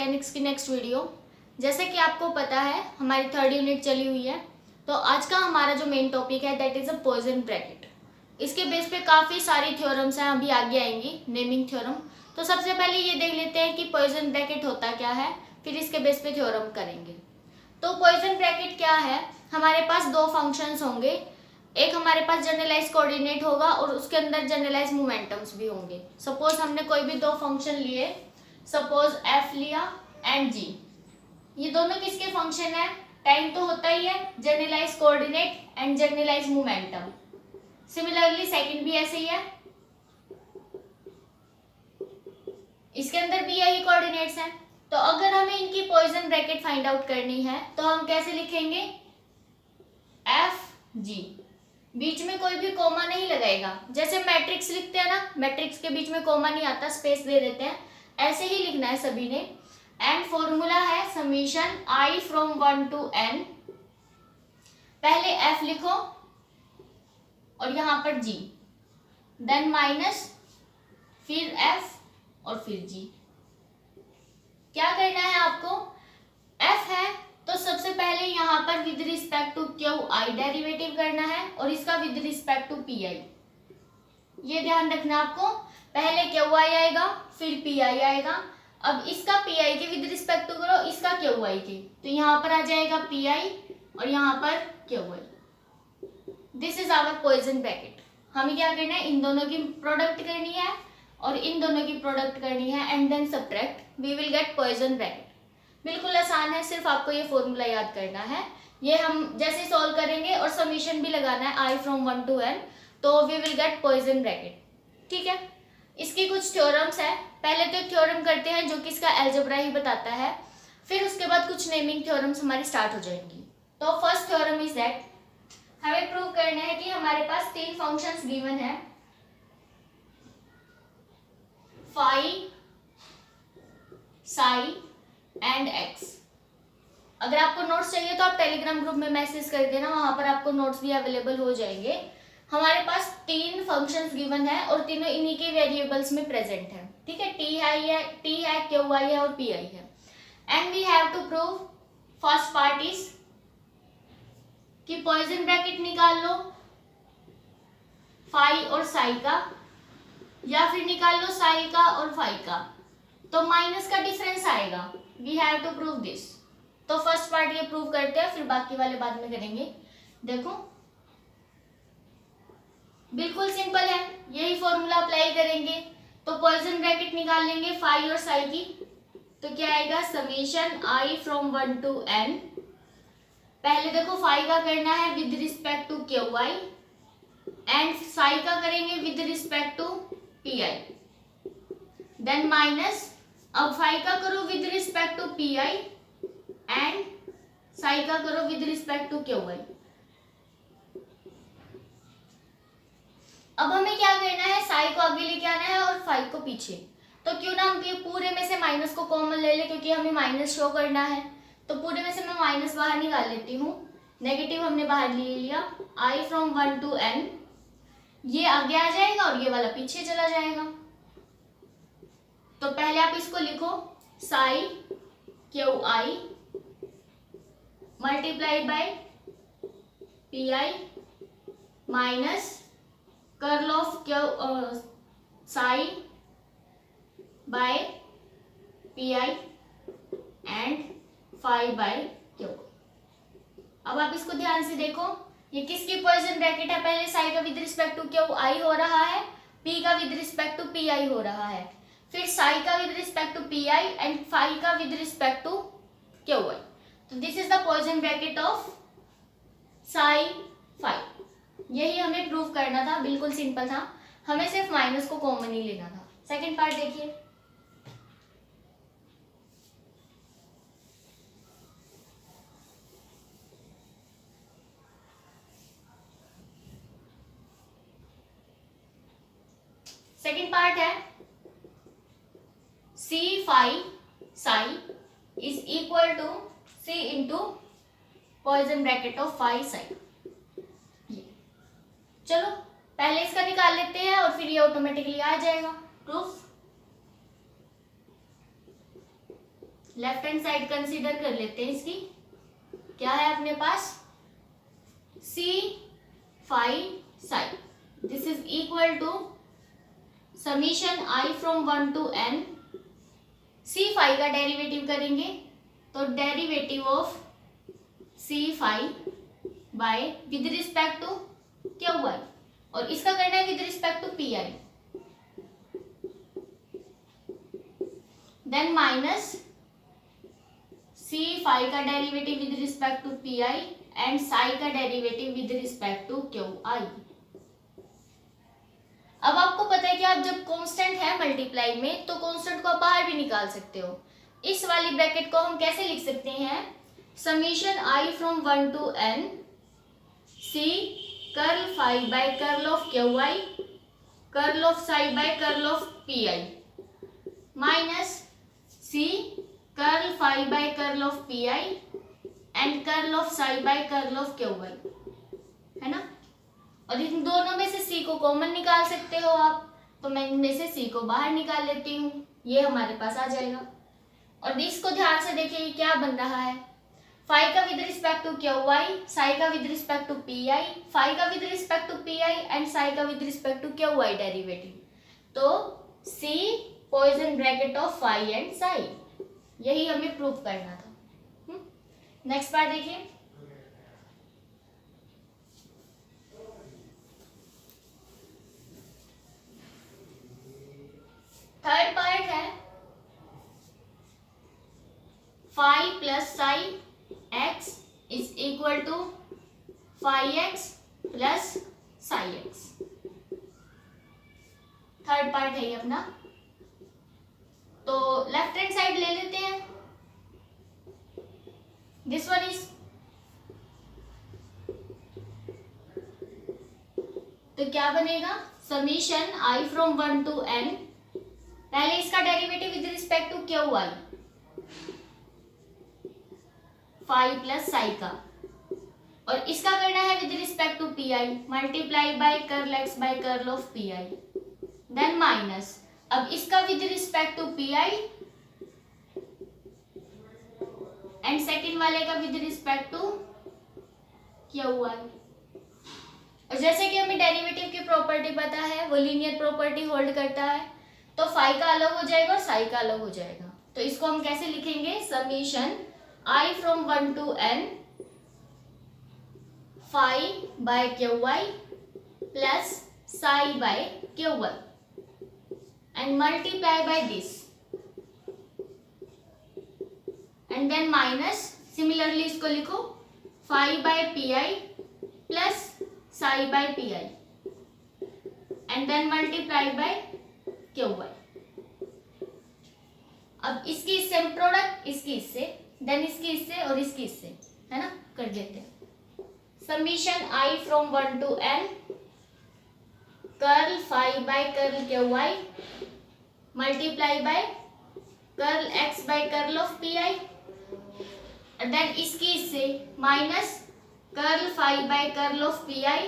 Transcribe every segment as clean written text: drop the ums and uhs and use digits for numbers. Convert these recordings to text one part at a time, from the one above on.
Mechanics की next video. जैसे कि आपको पता है हमारी थर्ड यूनिट चली हुई है, तो आज का हमारा जो मेन टॉपिक है that is a poison bracket. इसके बेस पे काफ़ी सारी थ्योरम्स हैं, अभी आगे आएंगी नेमिंग थ्योरम। तो सबसे पहले ये देख लेते हैं कि पॉइजन ब्रैकेट होता क्या है, फिर इसके बेस पे थ्योरम करेंगे। तो पॉइजन ब्रैकेट क्या है, हमारे पास दो फंक्शंस होंगे। एक हमारे पास जनरलाइज कोऑर्डिनेट होगा और उसके अंदर जनरलाइज मोमेंटम्स भी होंगे। सपोज हमने कोई भी दो फंक्शन लिए, सपोज एफ लिया एंड जी। ये दोनों किसके फंक्शन है? टाइम तो होता ही है, generalize coordinate and generalize momentum. Similarly second भी ऐसे ही है, इसके अंदर भी यही कोऑर्डिनेट्स हैं। तो अगर हमें इनकी पॉइजन ब्रैकेट फाइंड आउट करनी है तो हम कैसे लिखेंगे? एफ जी, बीच में कोई भी कोमा नहीं लगाएगा। जैसे मैट्रिक्स लिखते हैं ना, मैट्रिक्स के बीच में कोमा नहीं आता, स्पेस दे देते हैं, ऐसे ही लिखना है सभी ने। एंड फॉर्मूला है summation I from 1 to n। पहले एफ लिखो और यहां पर जी, देन माइनस, फिर एफ और फिर जी। क्या करना है आपको? एफ है तो सबसे पहले यहाँ पर with respect to Q I derivative करना है और इसका with respect to P I. ये ध्यान रखना आपको, पहले क्यू आई आएगा फिर पी आई आएगा। अब इसका पी आई के विद रिस्पेक्ट टू करो, इसका क्यू आई के, तो यहाँ पर आ जाएगा पी आई और यहाँ पर Q I. This is our Poisson bracket. हमें क्या करना है? इन दोनों की प्रोडक्ट करनी है और इन दोनों की प्रोडक्ट करनी है and then subtract, we will get Poisson bracket. बिल्कुल आसान है, सिर्फ आपको ये फॉर्मूला याद करना है। ये हम जैसे सॉल्व करेंगे और समीशन भी लगाना है आई फ्रॉम 1 to n, तो we will get Poisson bracket. ठीक है, इसकी कुछ थ्योरम्स है। पहले तो एक थ्योरम करते हैं जो कि इसका अलजेब्रा ही बताता है, फिर उसके बाद कुछ नेमिंग थ्योरम्स हमारी स्टार्ट हो जाएंगी। तो फर्स्ट थ्योरम इज दैट हमें प्रूव करना है कि हमारे पास तीन फंक्शंस गिवन है, फाई, साई एंड एक्स। अगर आपको नोट्स चाहिए तो आप टेलीग्राम ग्रुप में मैसेज कर देना, वहां पर आपको नोट्स भी अवेलेबल हो जाएंगे। हमारे पास तीन फंक्शंस गिवन है और तीनों इन्हीं के वेरिएबल्स में प्रेजेंट है। ठीक है, टी है, क्यू आई है और पी आई है। And we have to prove, first part is कि पॉइजन ब्रैकेट निकाल लो फाई और साई का, या फिर निकाल लो साई का और फाई का, तो माइनस का डिफरेंस आएगा। We have to prove this. तो फर्स्ट पार्ट ये प्रूव करते हैं, फिर बाकी वाले बाद में करेंगे। देखो बिल्कुल सिंपल है, यही फॉर्मूला अप्लाई करेंगे। तो पॉइजन ब्रैकेट निकाल लेंगे फाई और साई की, तो क्या आएगा? Summation I from 1 to n। पहले देखो फाई का करना है with respect to Q I and psi का करेंगे with respect to P I, then minus. अब फाई का करो with respect to P I and psi का करो with respect to Q I. अब हमें क्या करना है? साई को आगे लेके आना है और फाई को पीछे। तो क्यों ना हम पूरे में से माइनस को कॉमन ले ले, क्योंकि हमें माइनस शो करना है। तो पूरे में से मैं माइनस बाहर निकाल लेती हूँ, नेगेटिव हमने बाहर ले लिया। आई फ्रॉम 1 to n, ये आगे आ जाएगा और ये वाला पीछे चला जाएगा। तो पहले आप इसको लिखो, psi Q I multiplied by P I minus curl of Q psi by P I and phi by Q. अब आप इसको ध्यान से देखो, ये किसकी पॉइजन ब्रैकेट है? पहले साई का with respect to Q i हो रहा है, पी का with respect to P i हो रहा है, फिर साई का with respect to P I and phi का with respect to Q i. तो this is the Poisson bracket of psi phi. यही हमें प्रूव करना था, बिल्कुल सिंपल था, हमें सिर्फ माइनस को कॉमन ही लेना था। सेकंड पार्ट देखिए। सेकंड पार्ट है c phi psi is equal to c into Poisson bracket of phi psi. चलो पहले इसका निकाल लेते हैं और फिर ये ऑटोमेटिकली आ जाएगा proof. Left hand side consider कर लेते हैं इसकी। क्या है अपने पास, c phi psi, this is equal to summation I from 1 to n, c phi का डेरिवेटिव करेंगे तो derivative of c phi by with respect to Q Y, और इसका करना है with respect to P I, then minus c phi का derivative with respect to P I and psi का derivative with respect to Q I. अब आपको पता है कि आप जब कांस्टेंट है मल्टीप्लाई में तो कांस्टेंट को आप बाहर भी निकाल सकते हो। इस वाली ब्रैकेट को हम कैसे लिख सकते हैं, summation I from 1 to n C curl phi by curl of Q I curl of psi by curl of P I minus C curl phi by curl of P I and curl of psi by curl of Q I, है ना। और इन दोनों में से सी को common निकाल सकते हो आप, तो मैं इनमें से सी को बाहर निकाल लेती हूँ, ये हमारे पास आ जाएगा। और इसको ध्यान से देखिए क्या बन रहा है, फाई का with respect to Q y, psi का with respect to P i, phi का with respect to P I and psi का with respect to Q y derivative, तो c Poisson bracket of phi and psi, यही हमें prove करना था। Next part देखिए, third part है phi plus psi x is equal to phi x plus psi x, third part है ये अपना। तो लेफ्ट हैंड साइड ले लेते हैं, दिस वन इज, तो क्या बनेगा, summation I from 1 to n, पहले इसका derivative with respect to Q Y, phi plus psi का, और इसका करना है with respect to P I, multiply by curl X by curl of P I, then minus, अब इसका with respect to P I and second वाले का with respect to Q Y. और जैसे कि हमें डेरिवेटिव की प्रॉपर्टी पता है, वो लीनियर प्रॉपर्टी होल्ड करता है, तो फाई का अलग हो जाएगा और साई का अलग हो जाएगा। तो इसको हम कैसे लिखेंगे, summation I from 1 to n phi by Q Y plus psi by Q Y and multiply by this and then minus, similarly इसको लिखो phi by P I plus psi by P I and then multiply by Q Y. अब इसकी इससे product, इसकी इससे, then इसकी इससे और इसकी इससे, है ना, कर देते हैं। Summation I from 1 to n curl phi by curl Q Y multiply by curl X by curl of P I, then इसकी इससे minus curl phi by curl of P I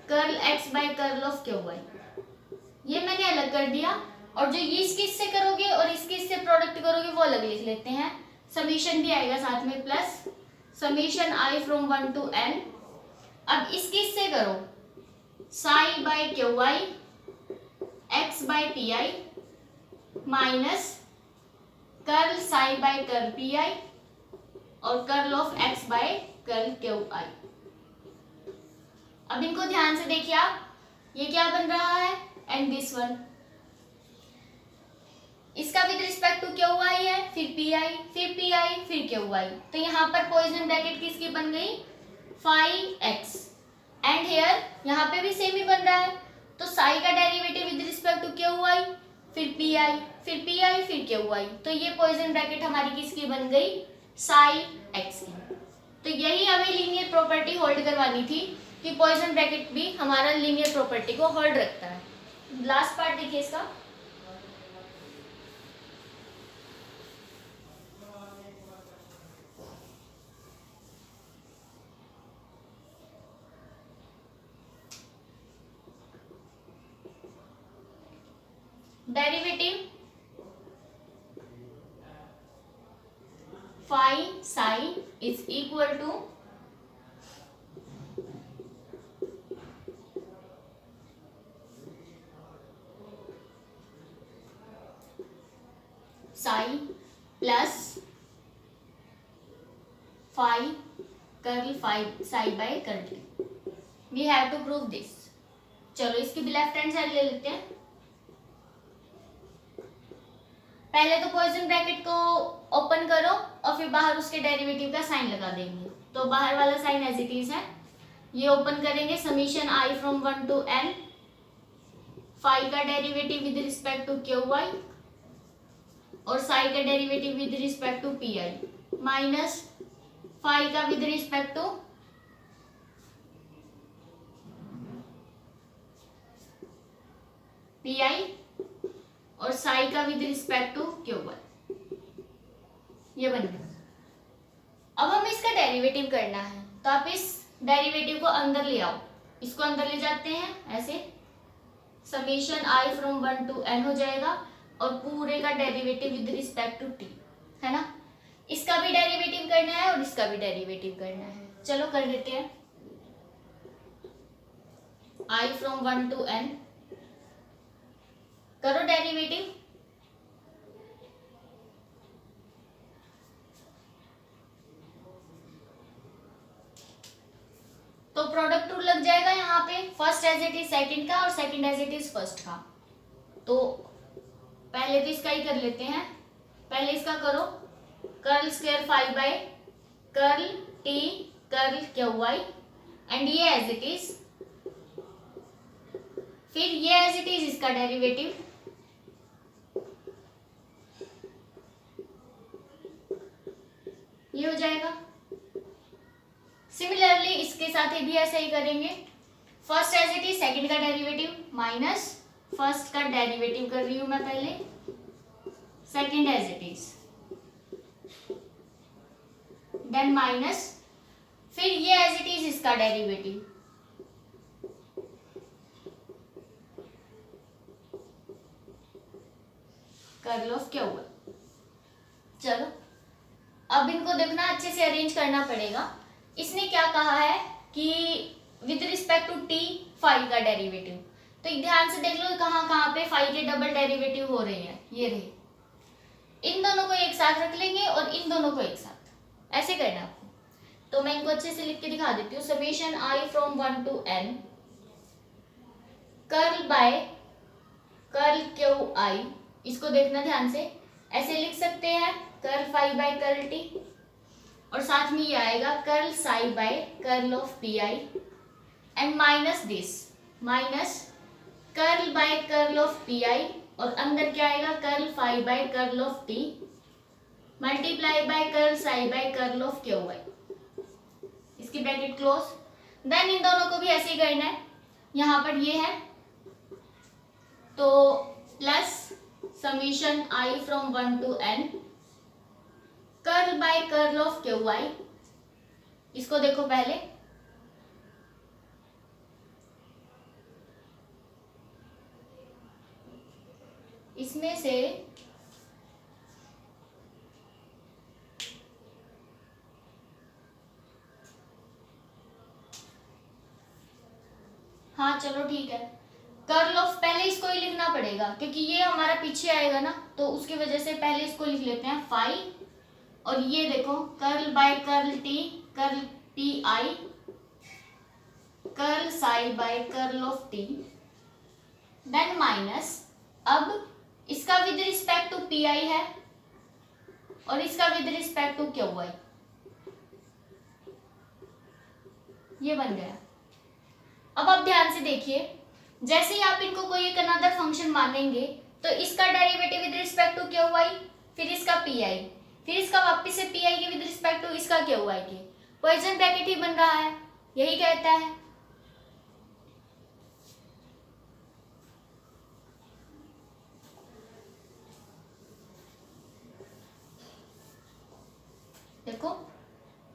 curl X by curl of Q Y, ये मैंने अलग कर दिया। और जो ये इसकी इससे करोगे और इसकी इससे प्रोडक्ट करोगे वो अलग लिख लेते हैं, समीशन भी आएगा साथ में, plus summation I from 1 to n, अब इसकी इससे करो psi by Q y x by P I minus curl psi by curl p i और curl of x by curl q आई। अब इनको ध्यान से देखिए आप, ये क्या बन रहा है, एंड दिस वन, इसका with respect to Q I है, फिर पी आई, फिर पी आई, फिर क्यू आई, तो यहाँ पर पॉइजन ब्रैकेट किसकी बन गई, फाई एक्स, एंड हेयर यहाँ पे भी सेम ही बन रहा है, तो साई का derivative with respect to Q I, फिर पी आई, फिर पी आई, फिर क्यू आई, तो ये पॉइजन ब्रैकेट हमारी किसकी बन गई, साई एक्स की। तो यही हमें लीनियर प्रॉपर्टी होल्ड करवानी थी कि पॉइजन ब्रैकेट भी हमारा लीनियर प्रॉपर्टी को होल्ड रखता है। लास्ट पार्ट देखिए इसका, derivative phi psi is equal to psi plus phi curl phi psi by curl T. We have to prove this. चलो इसकी भी लेफ्ट हैंड साइड ले लेते हैं। पहले तो पॉइसन ब्रैकेट को ओपन करो और फिर बाहर उसके डेरिवेटिव का साइन लगा देंगे। तो बाहर वाला साइन एज इट इज है, ये ओपन करेंगे summation I from 1 to n phi का derivative with respect to Q Y और साई का derivative with respect to P I minus phi का with respect to P i और psi का with respect to Q Y. ये बन गया। अब हमें इसका डेरिवेटिव करना है, तो आप इस डेरिवेटिव को अंदर ले आओ। इसको अंदर ले जाते हैं ऐसे, summation I from 1 to n हो जाएगा और पूरे का derivative with respect to T, है ना। इसका भी डेरिवेटिव करना है और इसका भी डेरिवेटिव करना है। चलो कर देते हैं। आई फ्रॉम 1 to n करो डेरिवेटिव। तो प्रोडक्ट रूल लग जाएगा यहाँ पे, first as it is second का और second as it is first का। तो पहले तो इसका ही कर लेते हैं। पहले इसका करो, curl square phi by curl T curl Q Y and ये एज इट इज, फिर ये एज इट इज इसका डेरिवेटिव, ये हो जाएगा। सिमिलरली इसके साथ भी ऐसा ही करेंगे। First as it is second का डेरिवेटिव माइनस फर्स्ट का डेरिवेटिव कर रही हूं मैं पहले, second as it is, then minus फिर ये एज इट इज इसका derivative, curl of Q Y. चलो अब इनको देखना, अच्छे से अरेंज करना पड़ेगा। इसने क्या कहा है कि with respect to T phi का डेरिवेटिव, तो ध्यान से देख लो कहाँ कहाँ पे फाई के डबल डेरिवेटिव हो रहे हैं। ये रहे, इन दोनों को एक साथ रख लेंगे और इन दोनों को एक साथ, ऐसे करना आपको। तो मैं इनको अच्छे से लिख के दिखा देती हूँ। Summation I from 1 to n curl by curl q i, इसको देखना ध्यान से, ऐसे लिख सकते हैं curl phi by curl t और साथ में ये आएगा curl psi by curl of P I and minus this minus curl by curl of P i और अंदर क्या आएगा curl phi by curl of t multiply by curl psi by curl of Q y, इसकी bracket close. Then in दोनों को भी ऐसे ही करना है। यहाँ पर ये है तो plus summation I from 1 to n curl by curl of Q y, इसको देखो पहले, इसमें से हाँ चलो ठीक है, कर्ल ऑफ पहले इसको ही लिखना पड़ेगा क्योंकि ये हमारा पीछे आएगा ना, तो उसकी वजह से पहले इसको लिख लेते हैं फाई और ये देखो curl by curl T curl p I curl psi by curl of t then minus, अब इसका with respect to P I है और इसका with respect to Q Y, ये बन गया। अब आप ध्यान से देखिए, जैसे ही आप इनको कोई एक अनदर फंक्शन मानेंगे तो इसका derivative with respect to Q y, फिर इसका पी आई, फिर इसका वापस से पी आई के विद रिस्पेक्ट टू इसका क्यू वाई के, पॉइसन ब्रैकेट ही बन रहा है, यही कहता है। देखो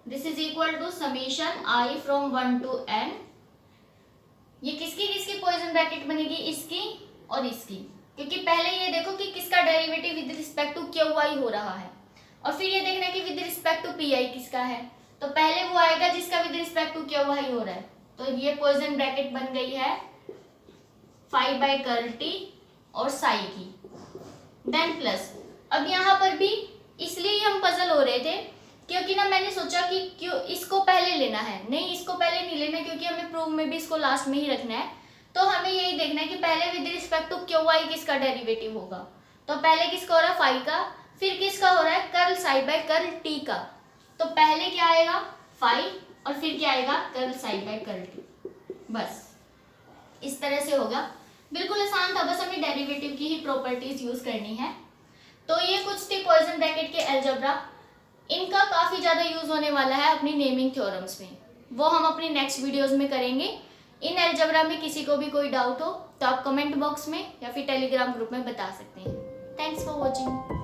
this is equal to summation I from 1 to n, ये किसकी किसकी पॉइसन ब्रैकेट बनेगी, इसकी और इसकी, क्योंकि पहले ये देखो कि किसका derivative with respect to Q y हो रहा है और फिर ये देखना है कि with respect to P i किसका है। तो पहले वो आएगा जिसका with respect to Q i हो रहा है। तो ये पॉइजन ब्रैकेट बन गई है फाई बाय कर्ल टी और साई की। देन प्लस, अब यहाँ पर भी इसलिए हम पजल हो रहे थे क्योंकि ना मैंने सोचा कि क्यों इसको पहले लेना है, नहीं इसको पहले नहीं लेना क्योंकि हमें प्रूफ में भी इसको लास्ट में ही रखना है। तो हमें यही देखना है कि पहले with respect to Q i किसका डेरिवेटिव होगा। तो पहले किसका हो रहा है फाई का, फिर किसका हो रहा है curl psi by curl t का। तो पहले क्या आएगा फाई और फिर क्या आएगा curl psi by curl t. बस इस तरह से होगा, बिल्कुल आसान था, बस हमें डेरिवेटिव की ही प्रॉपर्टीज यूज करनी है। तो ये कुछ थे पॉइजन ब्रैकेट के अलजेब्रा। इनका काफ़ी ज़्यादा यूज़ होने वाला है अपनी नेमिंग थ्योरम्स में, वो हम अपनी नेक्स्ट वीडियोस में करेंगे। इन अलजेब्रा में किसी को भी कोई डाउट हो तो आप कमेंट बॉक्स में या फिर टेलीग्राम ग्रुप में बता सकते हैं। Thanks for watching.